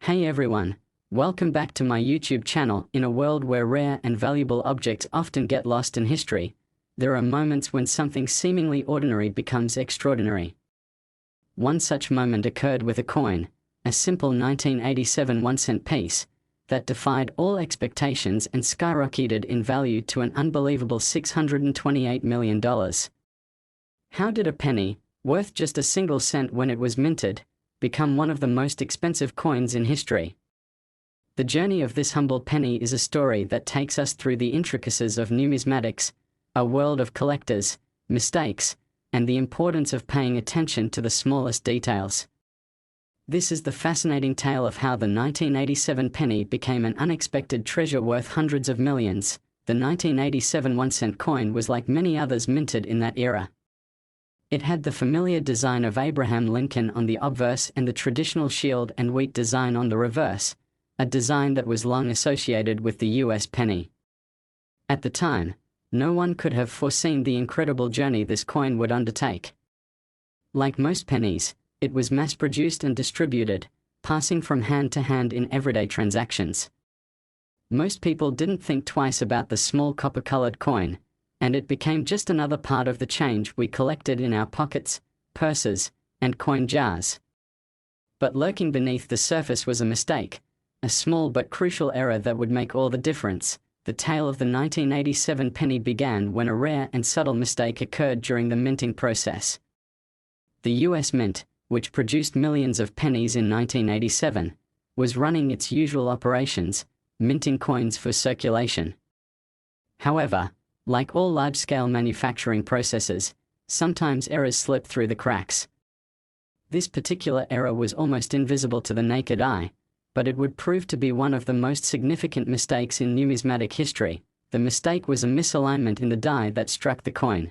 Hey everyone, welcome back to my YouTube channel. In a world where rare and valuable objects often get lost in history, there are moments when something seemingly ordinary becomes extraordinary. One such moment occurred with a coin, a simple 1987 1-cent piece, that defied all expectations and skyrocketed in value to an unbelievable $628 million. How did a penny, worth just a single cent when it was minted, become one of the most expensive coins in history? The journey of this humble penny is a story that takes us through the intricacies of numismatics, a world of collectors, mistakes, and the importance of paying attention to the smallest details. This is the fascinating tale of how the 1987 penny became an unexpected treasure worth hundreds of millions. The 1987 1-cent coin was like many others minted in that era. It had the familiar design of Abraham Lincoln on the obverse and the traditional shield and wheat design on the reverse, a design that was long associated with the US penny. At the time, no one could have foreseen the incredible journey this coin would undertake. Like most pennies, it was mass-produced and distributed, passing from hand to hand in everyday transactions. Most people didn't think twice about the small copper-colored coin, and it became just another part of the change we collected in our pockets, purses, and coin jars. But lurking beneath the surface was a mistake, a small but crucial error that would make all the difference. The tale of the 1987 penny began when a rare and subtle mistake occurred during the minting process. The US Mint, which produced millions of pennies in 1987, was running its usual operations, minting coins for circulation. However, like all large-scale manufacturing processes, sometimes errors slip through the cracks. This particular error was almost invisible to the naked eye, but it would prove to be one of the most significant mistakes in numismatic history. The mistake was a misalignment in the die that struck the coin.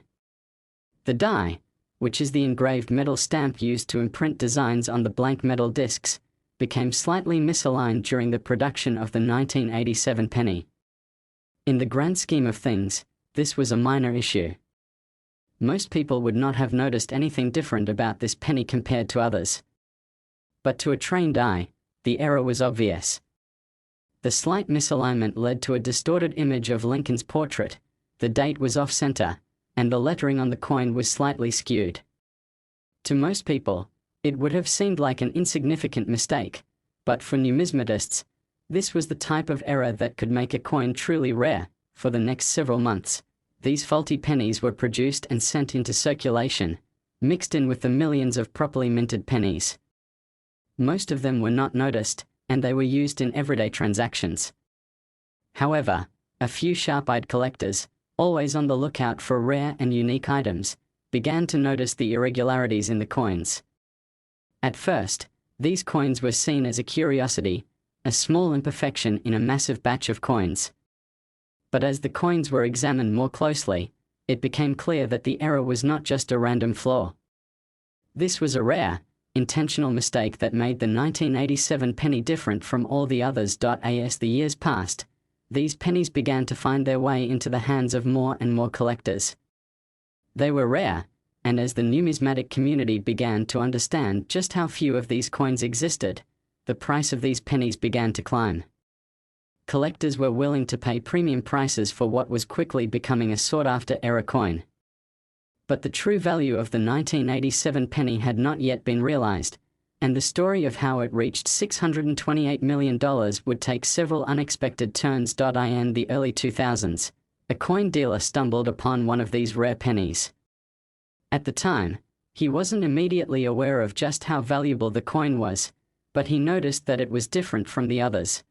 The die, which is the engraved metal stamp used to imprint designs on the blank metal discs, became slightly misaligned during the production of the 1987 penny. In the grand scheme of things, this was a minor issue. Most people would not have noticed anything different about this penny compared to others. But to a trained eye, the error was obvious. The slight misalignment led to a distorted image of Lincoln's portrait, the date was off-center, and the lettering on the coin was slightly skewed. To most people, it would have seemed like an insignificant mistake, but for numismatists, this was the type of error that could make a coin truly rare. For the next several months, these faulty pennies were produced and sent into circulation, mixed in with the millions of properly minted pennies. Most of them were not noticed, and they were used in everyday transactions. However, a few sharp-eyed collectors, always on the lookout for rare and unique items, began to notice the irregularities in the coins. At first, these coins were seen as a curiosity, a small imperfection in a massive batch of coins. But as the coins were examined more closely, it became clear that the error was not just a random flaw. This was a rare, intentional mistake that made the 1987 penny different from all the others. As the years passed, these pennies began to find their way into the hands of more and more collectors. They were rare, and as the numismatic community began to understand just how few of these coins existed, the price of these pennies began to climb. Collectors were willing to pay premium prices for what was quickly becoming a sought-after era coin. But the true value of the 1987 penny had not yet been realized, and the story of how it reached $628 million would take several unexpected turns. In the early 2000s, a coin dealer stumbled upon one of these rare pennies. At the time, he wasn't immediately aware of just how valuable the coin was, but he noticed that it was different from the others.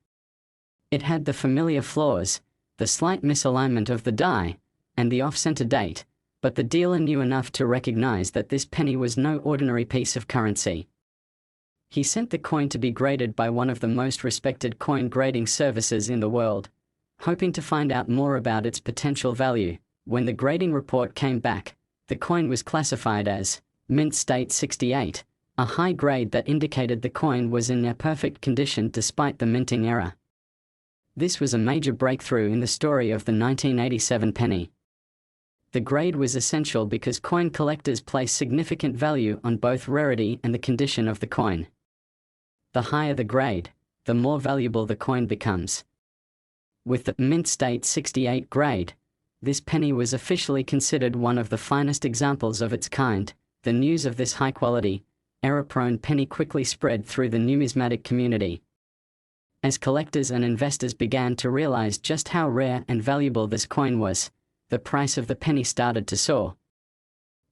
It had the familiar flaws, the slight misalignment of the die, and the off-center date, but the dealer knew enough to recognize that this penny was no ordinary piece of currency. He sent the coin to be graded by one of the most respected coin grading services in the world, hoping to find out more about its potential value. When the grading report came back, the coin was classified as Mint State 68, a high grade that indicated the coin was in near perfect condition despite the minting error. This was a major breakthrough in the story of the 1987 penny. The grade was essential because coin collectors place significant value on both rarity and the condition of the coin. The higher the grade, the more valuable the coin becomes. With the mint state 68 grade, this penny was officially considered one of the finest examples of its kind. The news of this high-quality, error-prone penny quickly spread through the numismatic community. As collectors and investors began to realize just how rare and valuable this coin was, the price of the penny started to soar.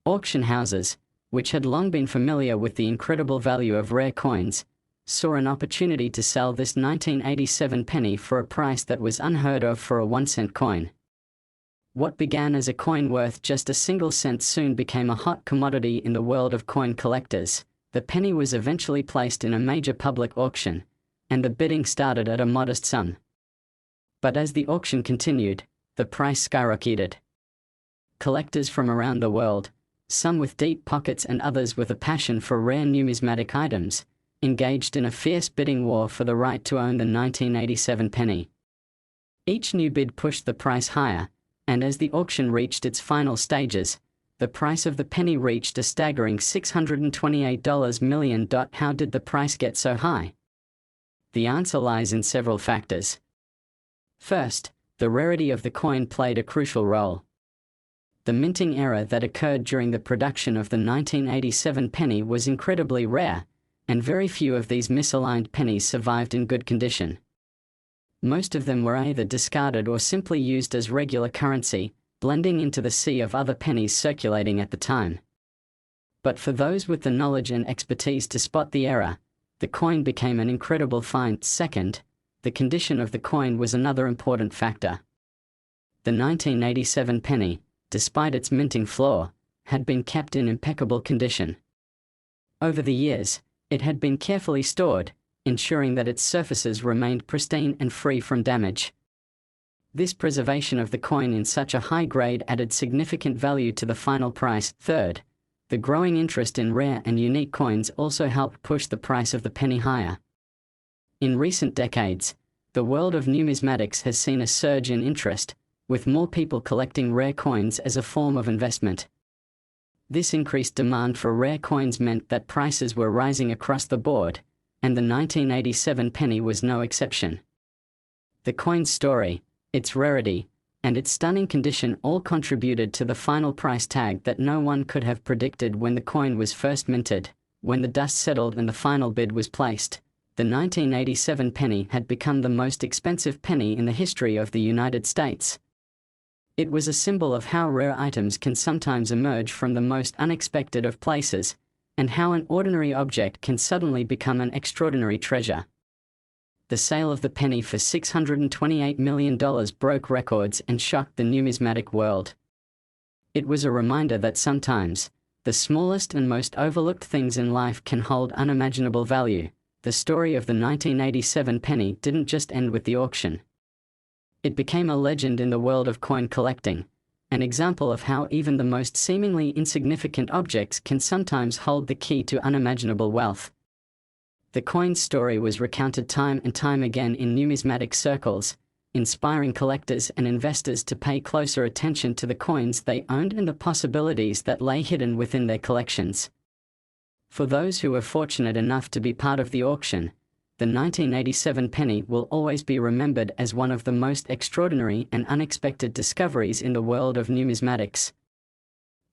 Auction houses, which had long been familiar with the incredible value of rare coins, saw an opportunity to sell this 1987 penny for a price that was unheard of for a 1-cent coin. What began as a coin worth just a single cent soon became a hot commodity in the world of coin collectors. The penny was eventually placed in a major public auction, and the bidding started at a modest sum. But as the auction continued, the price skyrocketed. Collectors from around the world, some with deep pockets and others with a passion for rare numismatic items, engaged in a fierce bidding war for the right to own the 1987 penny. Each new bid pushed the price higher, and as the auction reached its final stages, the price of the penny reached a staggering $628 million. How did the price get so high? The answer lies in several factors. First, the rarity of the coin played a crucial role. The minting error that occurred during the production of the 1987 penny was incredibly rare, and very few of these misaligned pennies survived in good condition. Most of them were either discarded or simply used as regular currency, blending into the sea of other pennies circulating at the time. But for those with the knowledge and expertise to spot the error, the coin became an incredible find. Second, the condition of the coin was another important factor. The 1987 penny, despite its minting flaw, had been kept in impeccable condition. Over the years, it had been carefully stored, ensuring that its surfaces remained pristine and free from damage. This preservation of the coin in such a high grade added significant value to the final price. Third, the growing interest in rare and unique coins also helped push the price of the penny higher. In recent decades, the world of numismatics has seen a surge in interest, with more people collecting rare coins as a form of investment. This increased demand for rare coins meant that prices were rising across the board, and the 1987 penny was no exception. The coin's story, its rarity, and its stunning condition all contributed to the final price tag that no one could have predicted when the coin was first minted. When the dust settled and the final bid was placed, the 1987 penny had become the most expensive penny in the history of the United States. It was a symbol of how rare items can sometimes emerge from the most unexpected of places, and how an ordinary object can suddenly become an extraordinary treasure. The sale of the penny for $628 million broke records and shocked the numismatic world. It was a reminder that sometimes, the smallest and most overlooked things in life can hold unimaginable value. The story of the 1987 penny didn't just end with the auction. It became a legend in the world of coin collecting, an example of how even the most seemingly insignificant objects can sometimes hold the key to unimaginable wealth. The coin's story was recounted time and time again in numismatic circles, inspiring collectors and investors to pay closer attention to the coins they owned and the possibilities that lay hidden within their collections. For those who were fortunate enough to be part of the auction, the 1987 penny will always be remembered as one of the most extraordinary and unexpected discoveries in the world of numismatics.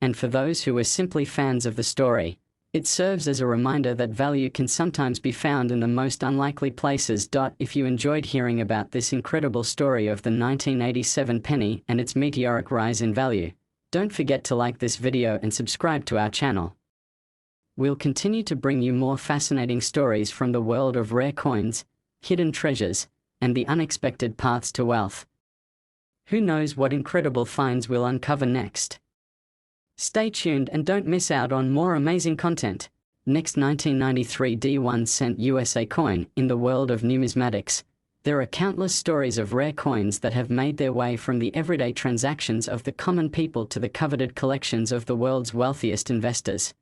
And for those who were simply fans of the story, it serves as a reminder that value can sometimes be found in the most unlikely places. If you enjoyed hearing about this incredible story of the 1987 penny and its meteoric rise in value, don't forget to like this video and subscribe to our channel. We'll continue to bring you more fascinating stories from the world of rare coins, hidden treasures, and the unexpected paths to wealth. Who knows what incredible finds we'll uncover next? Stay tuned and don't miss out on more amazing content. Next, 1993 D1 cent USA coin. In the world of numismatics, there are countless stories of rare coins that have made their way from the everyday transactions of the common people to the coveted collections of the world's wealthiest investors.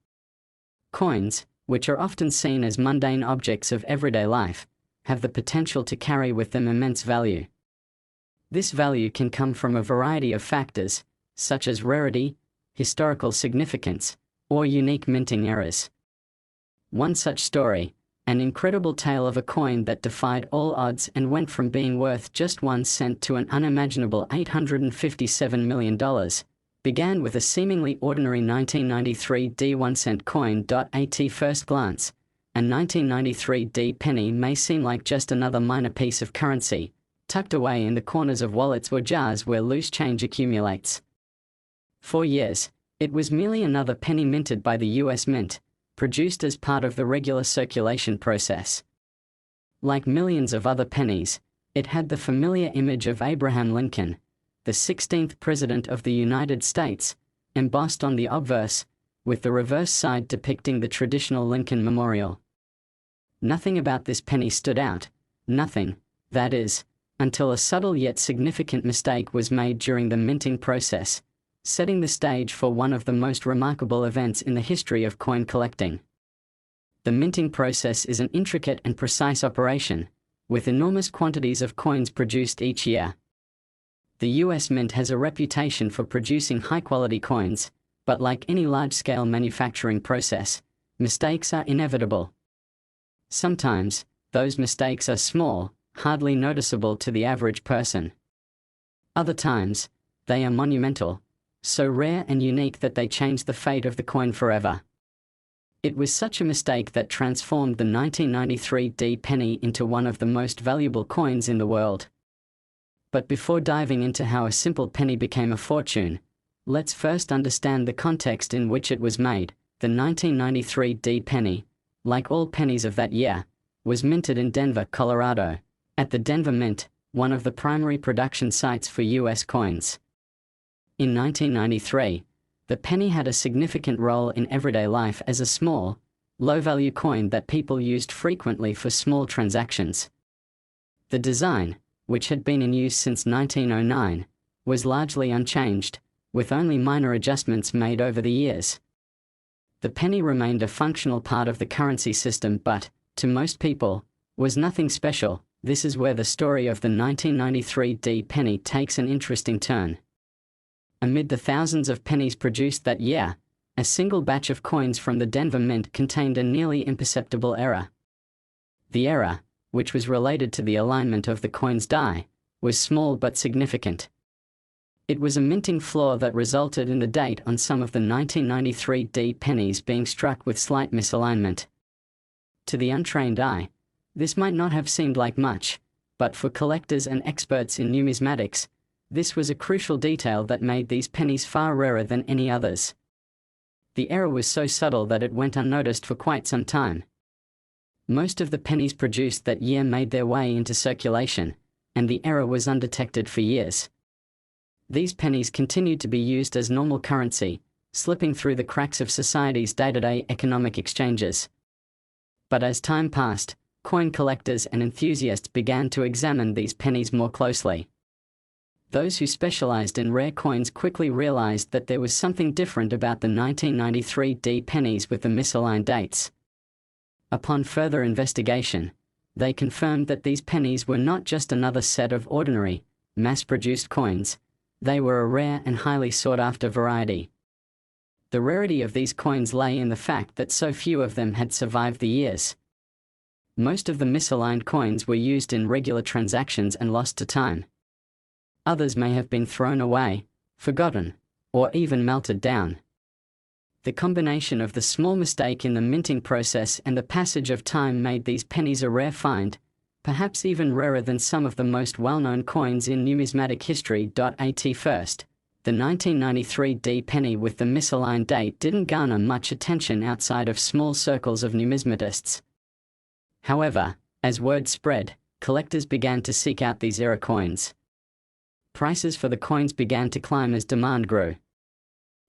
Coins, which are often seen as mundane objects of everyday life, have the potential to carry with them immense value. This value can come from a variety of factors, such as rarity, historical significance, or unique minting errors. One such story, An incredible tale of a coin that defied all odds and went from being worth just 1 cent to an unimaginable $857 million, began with a seemingly ordinary 1993 D 1 cent coin. At first glance, a 1993 D penny may seem like just another minor piece of currency, tucked away in the corners of wallets or jars where loose change accumulates. For years, it was merely another penny minted by the US Mint, produced as part of the regular circulation process. Like millions of other pennies, it had the familiar image of Abraham Lincoln, the 16th President of the United States, embossed on the obverse, with the reverse side depicting the traditional Lincoln Memorial. Nothing about this penny stood out, nothing, that is, until a subtle yet significant mistake was made during the minting process, setting the stage for one of the most remarkable events in the history of coin collecting. The minting process is an intricate and precise operation, with enormous quantities of coins produced each year. The US Mint has a reputation for producing high-quality coins, but like any large-scale manufacturing process, mistakes are inevitable. Sometimes, those mistakes are small, hardly noticeable to the average person. Other times, they are monumental, so rare and unique that they change the fate of the coin forever. It was such a mistake that transformed the 1993 D penny into one of the most valuable coins in the world. But before diving into how a simple penny became a fortune, let's first understand the context in which it was made. The 1993 D penny, like all pennies of that year, was minted in Denver, Colorado, at the Denver Mint, one of the primary production sites for US coins. In 1993, the penny had a significant role in everyday life as a small, low-value coin that people used frequently for small transactions. The design, which had been in use since 1909, was largely unchanged, with only minor adjustments made over the years. The penny remained a functional part of the currency system but, to most people, was nothing special. This is where the story of the 1993 D penny takes an interesting turn. Amid the thousands of pennies produced that year, a single batch of coins from the Denver Mint contained a nearly imperceptible error. The error, which was related to the alignment of the coin's die, was small but significant. It was a minting flaw that resulted in the date on some of the 1993 D pennies being struck with slight misalignment. To the untrained eye, this might not have seemed like much, but for collectors and experts in numismatics, this was a crucial detail that made these pennies far rarer than any others. The error was so subtle that it went unnoticed for quite some time. Most of the pennies produced that year made their way into circulation, and the error was undetected for years. These pennies continued to be used as normal currency, slipping through the cracks of society's day-to-day economic exchanges. But as time passed, coin collectors and enthusiasts began to examine these pennies more closely. Those who specialized in rare coins quickly realized that there was something different about the 1993 D pennies with the misaligned dates. Upon further investigation, they confirmed that these pennies were not just another set of ordinary, mass-produced coins, they were a rare and highly sought-after variety. The rarity of these coins lay in the fact that so few of them had survived the years. Most of the misaligned coins were used in regular transactions and lost to time. Others may have been thrown away, forgotten, or even melted down. The combination of the small mistake in the minting process and the passage of time made these pennies a rare find, perhaps even rarer than some of the most well-known coins in numismatic history. At first, the 1993 D penny with the misaligned date didn't garner much attention outside of small circles of numismatists. However, as word spread, collectors began to seek out these error coins. Prices for the coins began to climb as demand grew.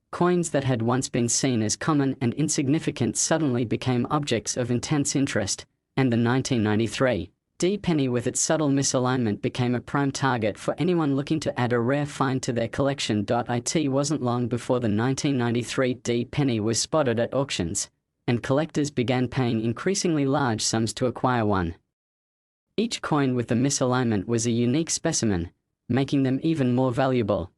Coins that had once been seen as common and insignificant suddenly became objects of intense interest, and the 1993 D penny with its subtle misalignment became a prime target for anyone looking to add a rare find to their collection. It wasn't long before the 1993 D penny was spotted at auctions, and collectors began paying increasingly large sums to acquire one. Each coin with the misalignment was a unique specimen, making them even more valuable.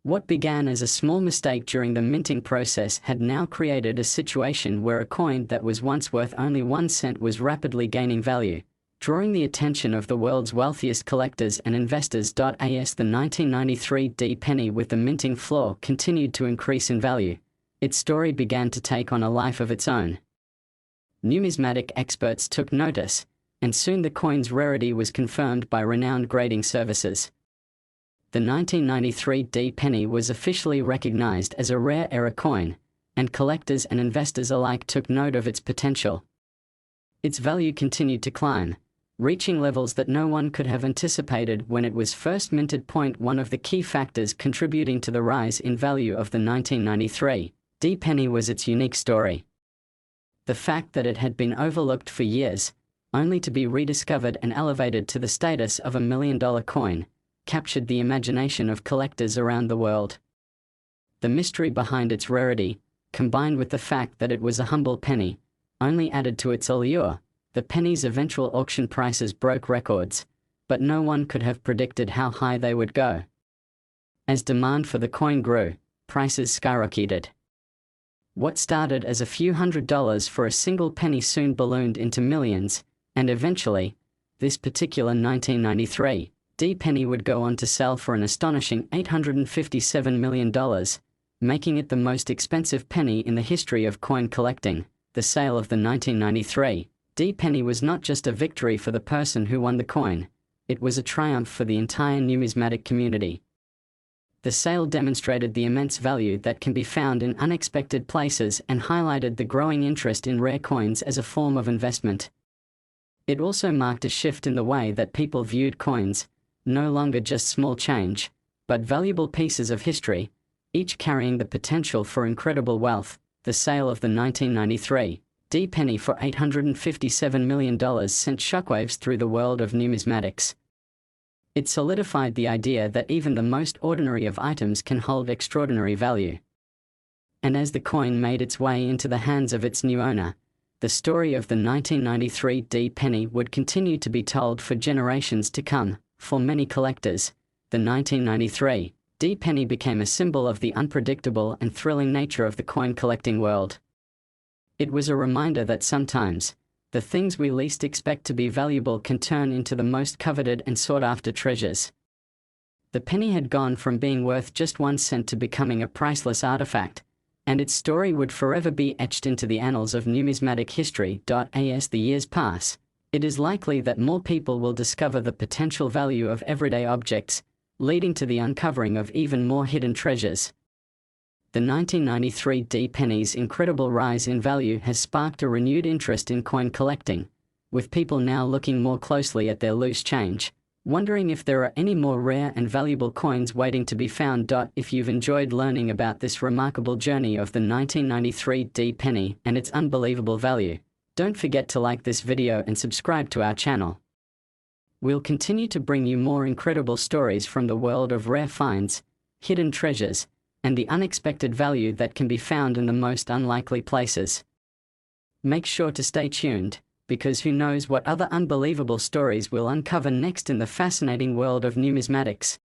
What began as a small mistake during the minting process had now created a situation where a coin that was once worth only 1 cent was rapidly gaining value, drawing the attention of the world's wealthiest collectors and investors. As the 1993 D penny with the minting floor continued to increase in value, its story began to take on a life of its own. Numismatic experts took notice, and soon the coin's rarity was confirmed by renowned grading services. The 1993 D penny was officially recognized as a rare era coin, and collectors and investors alike took note of its potential. Its value continued to climb, reaching levels that no one could have anticipated when it was first minted. One of the key factors contributing to the rise in value of the 1993 D penny was its unique story. The fact that it had been overlooked for years, only to be rediscovered and elevated to the status of $1 million coin, captured the imagination of collectors around the world. The mystery behind its rarity, combined with the fact that it was a humble penny, only added to its allure. The penny's eventual auction prices broke records, but no one could have predicted how high they would go. As demand for the coin grew, prices skyrocketed. What started as a few $100s for a single penny soon ballooned into millions, and eventually, this particular 1993 D penny would go on to sell for an astonishing $857 million, making it the most expensive penny in the history of coin collecting. The sale of the 1993 D penny was not just a victory for the person who won the coin, it was a triumph for the entire numismatic community. The sale demonstrated the immense value that can be found in unexpected places and highlighted the growing interest in rare coins as a form of investment. It also marked a shift in the way that people viewed coins, no longer just small change, but valuable pieces of history, each carrying the potential for incredible wealth. The sale of the 1993 D penny for $857 million sent shockwaves through the world of numismatics. It solidified the idea that even the most ordinary of items can hold extraordinary value. And as the coin made its way into the hands of its new owner, the story of the 1993 D penny would continue to be told for generations to come. For many collectors, the 1993 D penny became a symbol of the unpredictable and thrilling nature of the coin collecting world. It was a reminder that sometimes, the things we least expect to be valuable can turn into the most coveted and sought-after treasures. The penny had gone from being worth just 1 cent to becoming a priceless artifact, and its story would forever be etched into the annals of numismatic history. As the years pass, it is likely that more people will discover the potential value of everyday objects, leading to the uncovering of even more hidden treasures. The 1993 D penny's incredible rise in value has sparked a renewed interest in coin collecting, with people now looking more closely at their loose change, wondering if there are any more rare and valuable coins waiting to be found. If you've enjoyed learning about this remarkable journey of the 1993 D penny and its unbelievable value, don't forget to like this video and subscribe to our channel. We'll continue to bring you more incredible stories from the world of rare finds, hidden treasures, and the unexpected value that can be found in the most unlikely places. Make sure to stay tuned, because who knows what other unbelievable stories we'll uncover next in the fascinating world of numismatics.